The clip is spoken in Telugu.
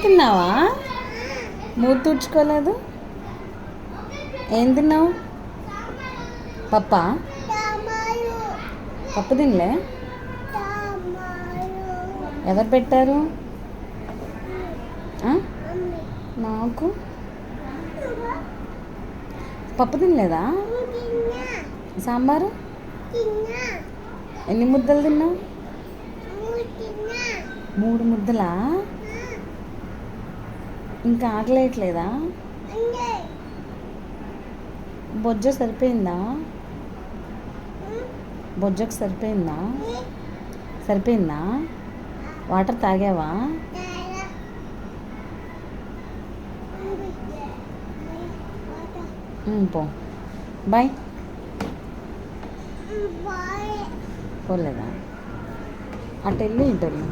తిన్నావా? మూతి తుడుచుకోలేదు. ఏం తిన్నావు? పప్పా? పప్పు తినలే. ఎవరు పెట్టారు? నాకు పప్పు తినలేదా? సాంబారు ఎన్ని ముద్దలు తిన్నావు? 3 ముద్దలా? ఇంకా ఆకలేయట్లేదా? బొజ్జ సరిపోయిందా? బొజ్జకు సరిపోయిందా? సరిపోయిందా? వాటర్ తాగావా? పో. బాయ్. పోలేదా? అటు వెళ్ళి ఇటు వెళ్ళు.